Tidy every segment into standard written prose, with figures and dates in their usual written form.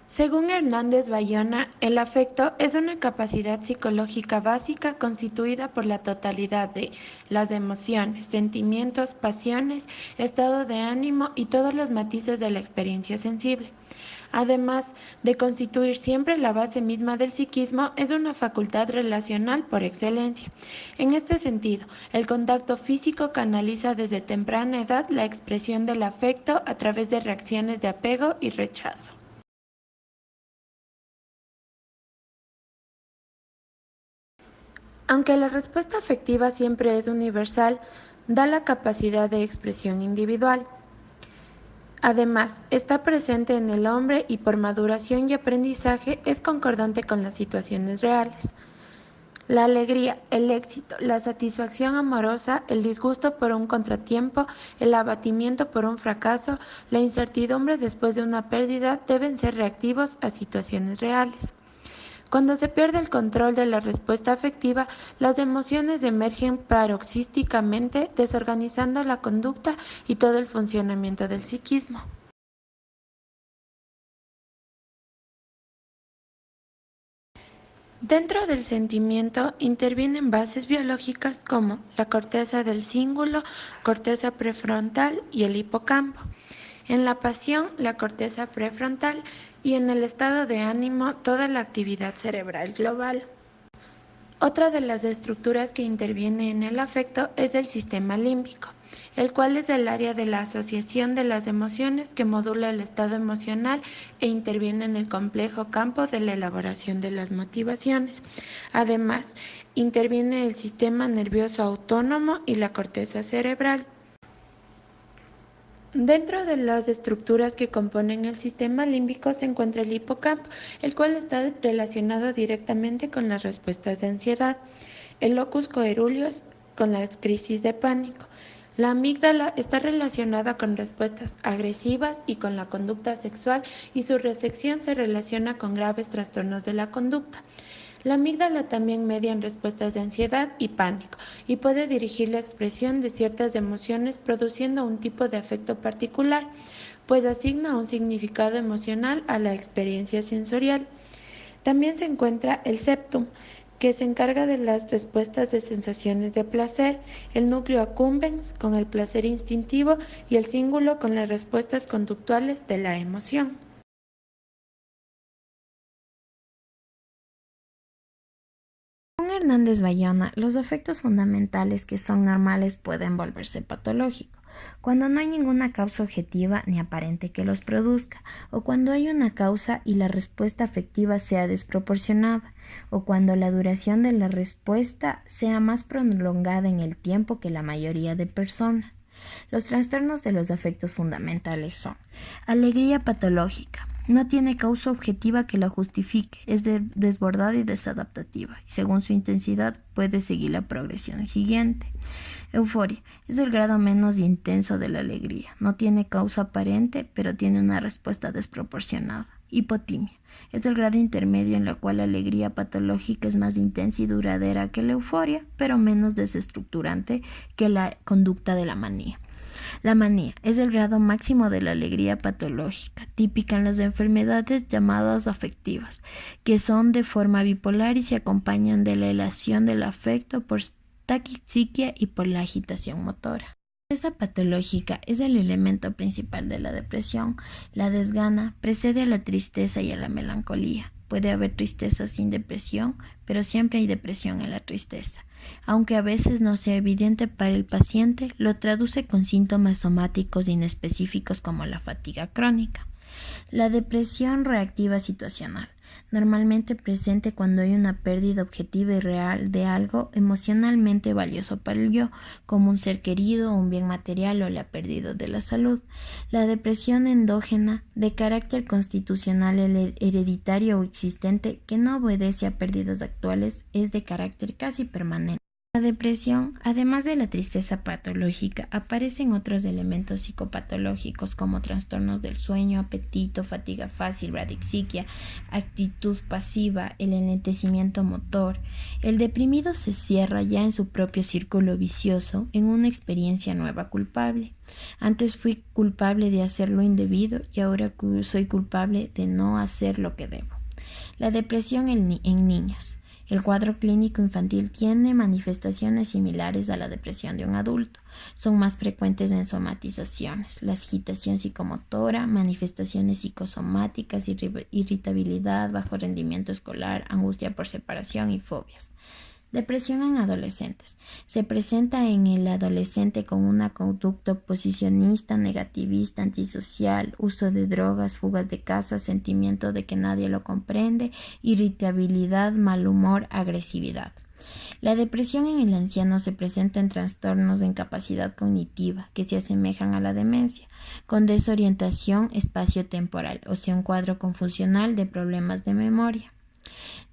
Según Hernández Bayona, el afecto es una capacidad psicológica básica constituida por la totalidad de las emociones, sentimientos, pasiones, estado de ánimo y todos los matices de la experiencia sensible. Además de constituir siempre la base misma del psiquismo, es una facultad relacional por excelencia. En este sentido, el contacto físico canaliza desde temprana edad la expresión del afecto a través de reacciones de apego y rechazo. Aunque la respuesta afectiva siempre es universal, da la capacidad de expresión individual. Además, está presente en el hombre y por maduración y aprendizaje es concordante con las situaciones reales. La alegría, el éxito, la satisfacción amorosa, el disgusto por un contratiempo, el abatimiento por un fracaso, la incertidumbre después de una pérdida deben ser reactivos a situaciones reales. Cuando se pierde el control de la respuesta afectiva, las emociones emergen paroxísticamente, desorganizando la conducta y todo el funcionamiento del psiquismo. Dentro del sentimiento intervienen bases biológicas como la corteza del cíngulo, corteza prefrontal y el hipocampo. En la pasión, la corteza prefrontal y en el estado de ánimo, toda la actividad cerebral global. Otra de las estructuras que interviene en el afecto es el sistema límbico, el cual es el área de la asociación de las emociones que modula el estado emocional e interviene en el complejo campo de la elaboración de las motivaciones. Además, interviene el sistema nervioso autónomo y la corteza cerebral. Dentro de las estructuras que componen el sistema límbico se encuentra el hipocampo, el cual está relacionado directamente con las respuestas de ansiedad, el locus coeruleus con las crisis de pánico. La amígdala está relacionada con respuestas agresivas y con la conducta sexual y su recepción se relaciona con graves trastornos de la conducta. La amígdala también media en respuestas de ansiedad y pánico y puede dirigir la expresión de ciertas emociones produciendo un tipo de afecto particular, pues asigna un significado emocional a la experiencia sensorial. También se encuentra el septum, que se encarga de las respuestas de sensaciones de placer, el núcleo accumbens con el placer instintivo y el cíngulo con las respuestas conductuales de la emoción. Según Hernández Bayona, los afectos fundamentales que son normales pueden volverse patológicos cuando no hay ninguna causa objetiva ni aparente que los produzca, o cuando hay una causa y la respuesta afectiva sea desproporcionada, o cuando la duración de la respuesta sea más prolongada en el tiempo que la mayoría de personas. Los trastornos de los afectos fundamentales son alegría patológica. No tiene causa objetiva que la justifique, es desbordada y desadaptativa, y según su intensidad puede seguir la progresión siguiente. Euforia es el grado menos intenso de la alegría. No tiene causa aparente, pero tiene una respuesta desproporcionada. Hipotimia es el grado intermedio en la cual la alegría patológica es más intensa y duradera que la euforia, pero menos desestructurante que la conducta de la manía. La manía es el grado máximo de la alegría patológica, típica en las enfermedades llamadas afectivas, que son de forma bipolar y se acompañan de la elación del afecto por taquixiquia y por la agitación motora. Esa patológica es el elemento principal de la depresión. La desgana precede a la tristeza y a la melancolía. Puede haber tristeza sin depresión, pero siempre hay depresión en la tristeza. Aunque a veces no sea evidente para el paciente, lo traduce con síntomas somáticos inespecíficos como la fatiga crónica. La depresión reactiva situacional, normalmente presente cuando hay una pérdida objetiva y real de algo emocionalmente valioso para el yo, como un ser querido, un bien material o la pérdida de la salud. La depresión endógena, de carácter constitucional hereditario o existente, que no obedece a pérdidas actuales, es de carácter casi permanente. La depresión, además de la tristeza patológica, aparecen otros elementos psicopatológicos como trastornos del sueño, apetito, fatiga fácil, bradycardia, actitud pasiva, el enlentecimiento motor. El deprimido se cierra ya en su propio círculo vicioso, en una experiencia nueva culpable. Antes fui culpable de hacer lo indebido y ahora soy culpable de no hacer lo que debo. La depresión en niños. El cuadro clínico infantil tiene manifestaciones similares a la depresión de un adulto. Son más frecuentes en somatizaciones, la agitación psicomotora, manifestaciones psicosomáticas, irritabilidad, bajo rendimiento escolar, angustia por separación y fobias. Depresión en adolescentes. Se presenta en el adolescente con una conducta oposicionista, negativista, antisocial, uso de drogas, fugas de casa, sentimiento de que nadie lo comprende, irritabilidad, mal humor, agresividad. La depresión en el anciano se presenta en trastornos de incapacidad cognitiva que se asemejan a la demencia, con desorientación espaciotemporal, o sea, un cuadro confusional de problemas de memoria.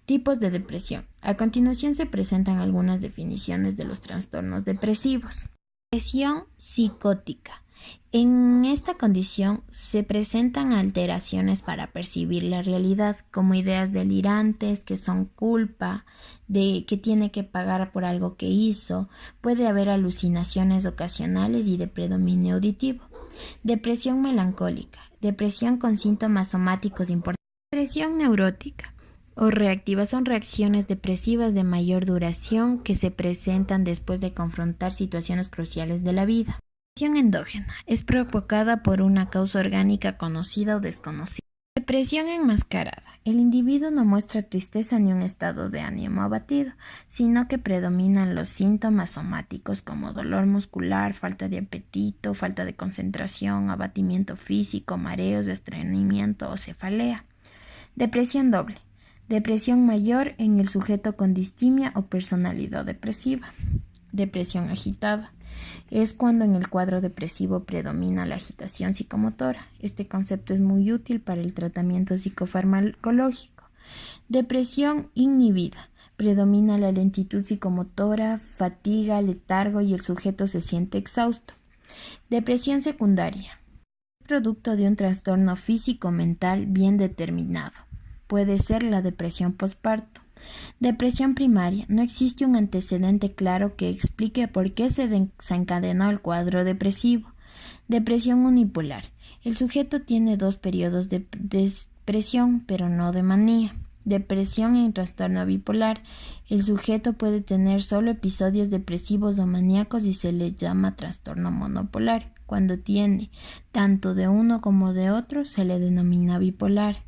Tipos de depresión. A continuación se presentan algunas definiciones de los trastornos depresivos. Depresión psicótica. En esta condición se presentan alteraciones para percibir la realidad, como ideas delirantes que son culpa, de que tiene que pagar por algo que hizo. Puede haber alucinaciones ocasionales y de predominio auditivo. Depresión melancólica. Depresión con síntomas somáticos importantes. Depresión neurótica o reactivas son reacciones depresivas de mayor duración que se presentan después de confrontar situaciones cruciales de la vida. Depresión endógena es provocada por una causa orgánica conocida o desconocida. Depresión enmascarada. El individuo no muestra tristeza ni un estado de ánimo abatido, sino que predominan los síntomas somáticos como dolor muscular, falta de apetito, falta de concentración, abatimiento físico, mareos, estreñimiento o cefalea. Depresión doble. Depresión mayor en el sujeto con distimia o personalidad depresiva. Depresión agitada. Es cuando en el cuadro depresivo predomina la agitación psicomotora. Este concepto es muy útil para el tratamiento psicofarmacológico. Depresión inhibida. Predomina la lentitud psicomotora, fatiga, letargo y el sujeto se siente exhausto. Depresión secundaria. Producto de un trastorno físico-mental bien determinado. Puede ser la depresión posparto. Depresión primaria. No existe un antecedente claro que explique por qué se desencadenó el cuadro depresivo. Depresión unipolar. El sujeto tiene 2 periodos de depresión, pero no de manía. Depresión en trastorno bipolar. El sujeto puede tener solo episodios depresivos o maníacos y se le llama trastorno monopolar. Cuando tiene tanto de uno como de otro, se le denomina bipolar.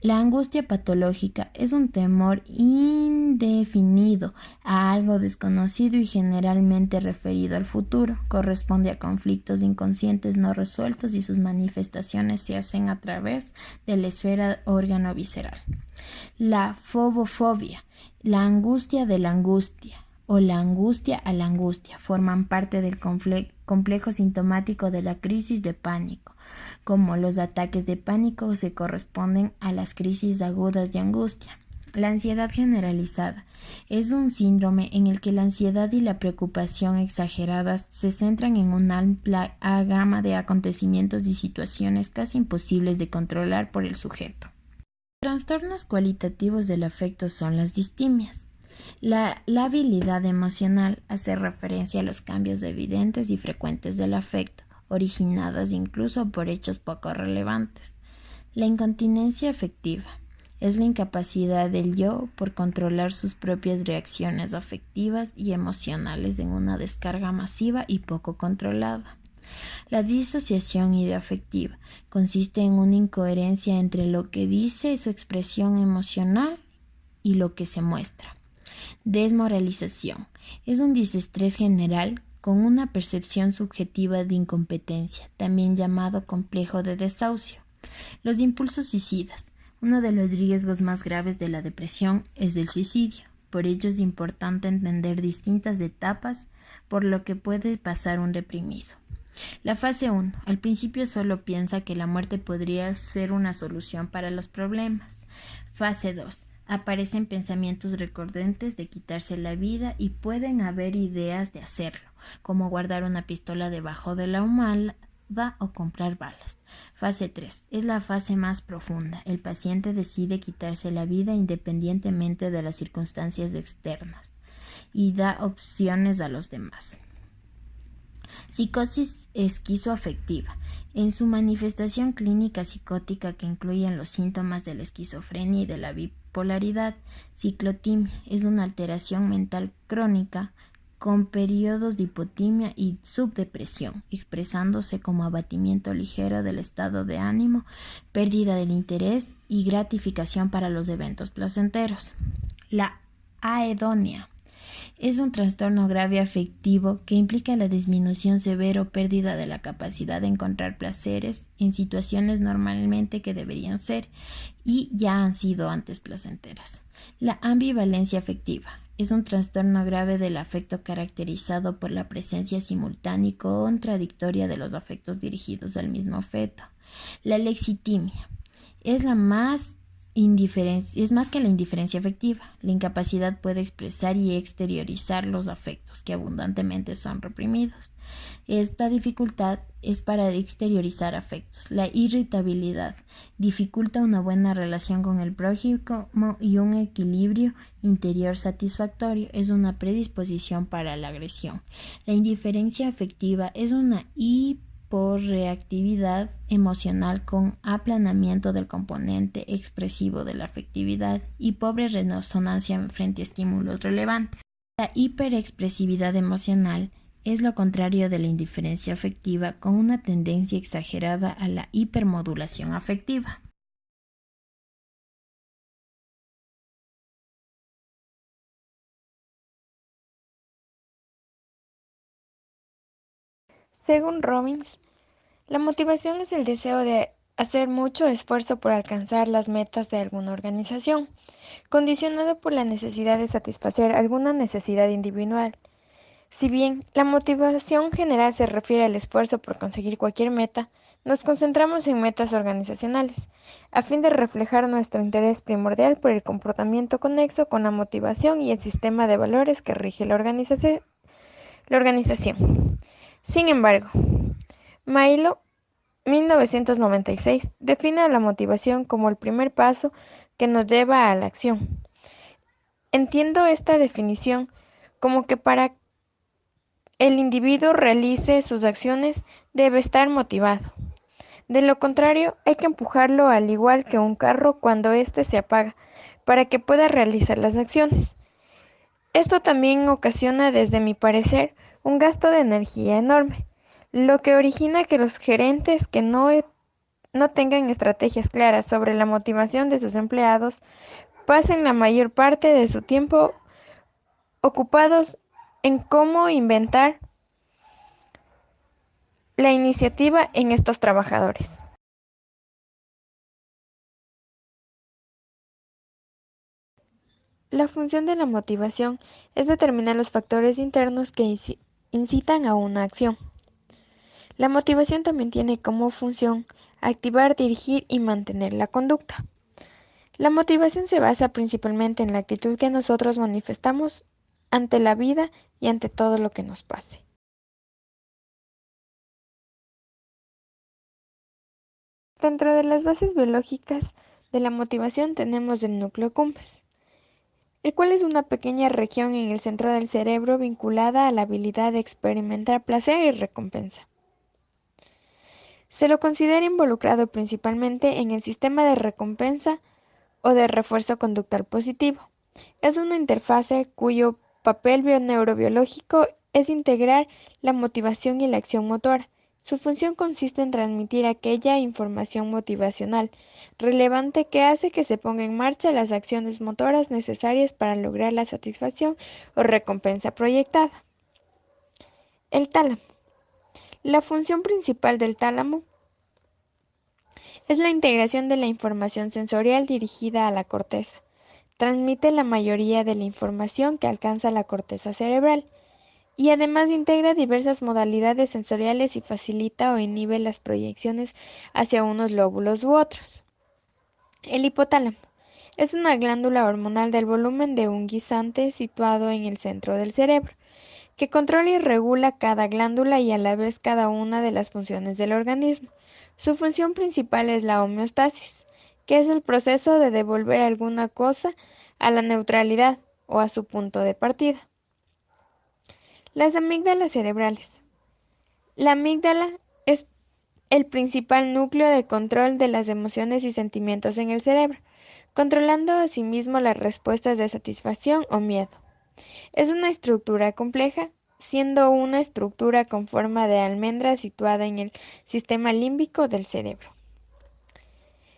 La angustia patológica es un temor indefinido a algo desconocido y generalmente referido al futuro. Corresponde a conflictos inconscientes no resueltos y sus manifestaciones se hacen a través de la esfera órgano-visceral. La fobofobia, la angustia de la angustia o la angustia a la angustia forman parte del complejo sintomático de la crisis de pánico. Como los ataques de pánico se corresponden a las crisis agudas de angustia. La ansiedad generalizada es un síndrome en el que la ansiedad y la preocupación exageradas se centran en una amplia gama de acontecimientos y situaciones casi imposibles de controlar por el sujeto. Trastornos cualitativos del afecto son las distimias. La labilidad emocional hace referencia a los cambios evidentes y frecuentes del afecto, originadas incluso por hechos poco relevantes. La incontinencia afectiva es la incapacidad del yo por controlar sus propias reacciones afectivas y emocionales en una descarga masiva y poco controlada. La disociación ideoafectiva consiste en una incoherencia entre lo que dice su expresión emocional y lo que se muestra. Desmoralización es un desestrés general con una percepción subjetiva de incompetencia, también llamado complejo de desahucio. Los impulsos suicidas. Uno de los riesgos más graves de la depresión es el suicidio. Por ello es importante entender distintas etapas por lo que puede pasar un deprimido. La fase 1. Al principio solo piensa que la muerte podría ser una solución para los problemas. Fase 2. Aparecen pensamientos recurrentes de quitarse la vida y pueden haber ideas de hacerlo, como guardar una pistola debajo de la almohada o comprar balas. Fase 3. Es la fase más profunda. El paciente decide quitarse la vida independientemente de las circunstancias externas y da opciones a los demás. Psicosis esquizoafectiva. En su manifestación clínica psicótica, que incluyen los síntomas de la esquizofrenia y de la bipolaridad, ciclotimia es una alteración mental crónica con periodos de hipotimia y subdepresión, expresándose como abatimiento ligero del estado de ánimo, pérdida del interés y gratificación para los eventos placenteros. La aedonia es un trastorno grave afectivo que implica la disminución severa o pérdida de la capacidad de encontrar placeres en situaciones normalmente que deberían ser y ya han sido antes placenteras. La ambivalencia afectiva es un trastorno grave del afecto caracterizado por la presencia simultánea y contradictoria de los afectos dirigidos al mismo afecto. La lexitimia es más que la indiferencia afectiva. La incapacidad puede expresar y exteriorizar los afectos que abundantemente son reprimidos. Esta dificultad es para exteriorizar afectos. La irritabilidad dificulta una buena relación con el prójimo y un equilibrio interior satisfactorio. Es una predisposición para la agresión. La indiferencia afectiva es una por reactividad emocional con aplanamiento del componente expresivo de la afectividad y pobre resonancia frente a estímulos relevantes. La hiperexpresividad emocional es lo contrario de la indiferencia afectiva, con una tendencia exagerada a la hipermodulación afectiva. Según Robbins, la motivación es el deseo de hacer mucho esfuerzo por alcanzar las metas de alguna organización, condicionado por la necesidad de satisfacer alguna necesidad individual. Si bien la motivación general se refiere al esfuerzo por conseguir cualquier meta, nos concentramos en metas organizacionales, a fin de reflejar nuestro interés primordial por el comportamiento conexo con la motivación y el sistema de valores que rige la organización. Sin embargo, Mailo 1996 define a la motivación como el primer paso que nos lleva a la acción. Entiendo esta definición como que para el individuo realice sus acciones debe estar motivado. De lo contrario, hay que empujarlo al igual que un carro cuando éste se apaga, para que pueda realizar las acciones. Esto también ocasiona, desde mi parecer, un gasto de energía enorme, lo que origina que los gerentes que no tengan estrategias claras sobre la motivación de sus empleados pasen la mayor parte de su tiempo ocupados en cómo inventar la iniciativa en estos trabajadores. La función de la motivación es determinar los factores internos que incitan a una acción. La motivación también tiene como función activar, dirigir y mantener la conducta. La motivación se basa principalmente en la actitud que nosotros manifestamos ante la vida y ante todo lo que nos pase. Dentro de las bases biológicas de la motivación tenemos el núcleo accumbens, el cual es una pequeña región en el centro del cerebro vinculada a la habilidad de experimentar placer y recompensa. Se lo considera involucrado principalmente en el sistema de recompensa o de refuerzo conductual positivo. Es una interfase cuyo papel neurobiológico es integrar la motivación y la acción motora. Su función consiste en transmitir aquella información motivacional relevante que hace que se ponga en marcha las acciones motoras necesarias para lograr la satisfacción o recompensa proyectada. El tálamo. La función principal del tálamo es la integración de la información sensorial dirigida a la corteza. Transmite la mayoría de la información que alcanza la corteza cerebral y además integra diversas modalidades sensoriales y facilita o inhibe las proyecciones hacia unos lóbulos u otros. El hipotálamo. Es una glándula hormonal del volumen de un guisante situado en el centro del cerebro, que controla y regula cada glándula y a la vez cada una de las funciones del organismo. Su función principal es la homeostasis, que es el proceso de devolver alguna cosa a la neutralidad o a su punto de partida. Las amígdalas cerebrales. La amígdala es el principal núcleo de control de las emociones y sentimientos en el cerebro, controlando asimismo las respuestas de satisfacción o miedo. Es una estructura compleja, siendo una estructura con forma de almendra situada en el sistema límbico del cerebro.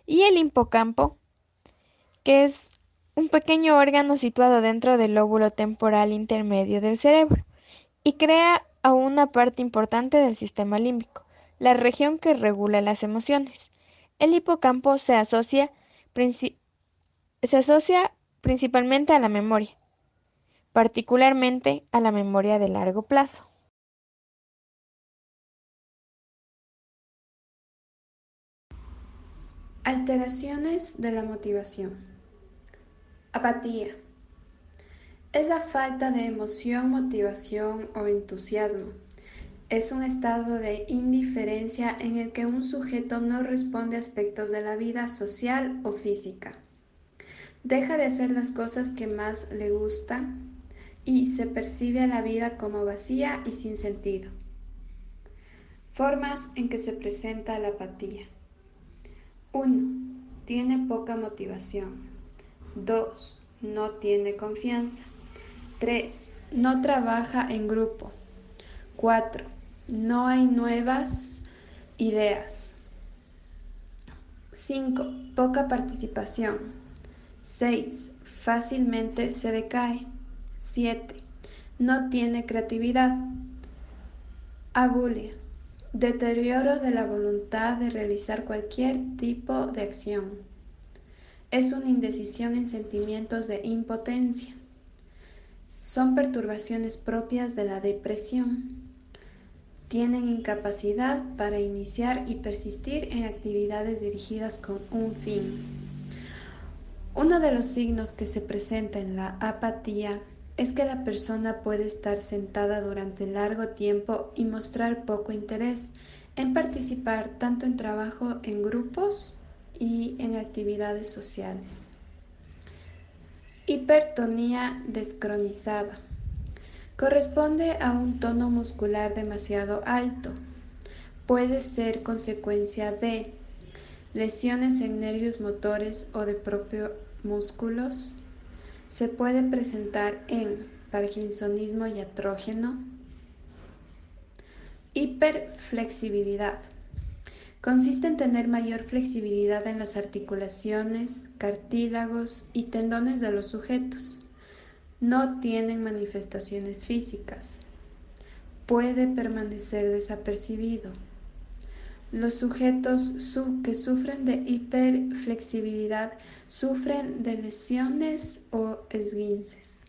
Y el hipocampo, que es un pequeño órgano situado dentro del lóbulo temporal intermedio del cerebro, y crea a una parte importante del sistema límbico, la región que regula las emociones. El hipocampo se asocia principalmente a la memoria, particularmente a la memoria de largo plazo. Alteraciones de la motivación. Apatía. Es la falta de emoción, motivación o entusiasmo. Es un estado de indiferencia en el que un sujeto no responde a aspectos de la vida social o física. Deja de hacer las cosas que más le gustan y se percibe a la vida como vacía y sin sentido. Formas en que se presenta la apatía. 1. Tiene poca motivación. 2. No tiene confianza. 3. No trabaja en grupo. 4. No hay nuevas ideas. 5. Poca participación. 6. Fácilmente se decae. 7. No tiene creatividad. Abulia. Deterioro de la voluntad de realizar cualquier tipo de acción. Es una indecisión en sentimientos de impotencia. Son perturbaciones propias de la depresión. Tienen incapacidad para iniciar y persistir en actividades dirigidas con un fin. Uno de los signos que se presenta en la apatía es que la persona puede estar sentada durante largo tiempo y mostrar poco interés en participar tanto en trabajo en grupos y en actividades sociales. Hipertonía descronizada. Corresponde a un tono muscular demasiado alto. Puede ser consecuencia de lesiones en nervios motores o de propios músculos. Se puede presentar en parkinsonismo iatrógeno. Hiperflexibilidad. Consiste en tener mayor flexibilidad en las articulaciones, cartílagos y tendones de los sujetos. No tienen manifestaciones físicas. Puede permanecer desapercibido. Los sujetos que sufren de hiperflexibilidad sufren de lesiones o esguinces.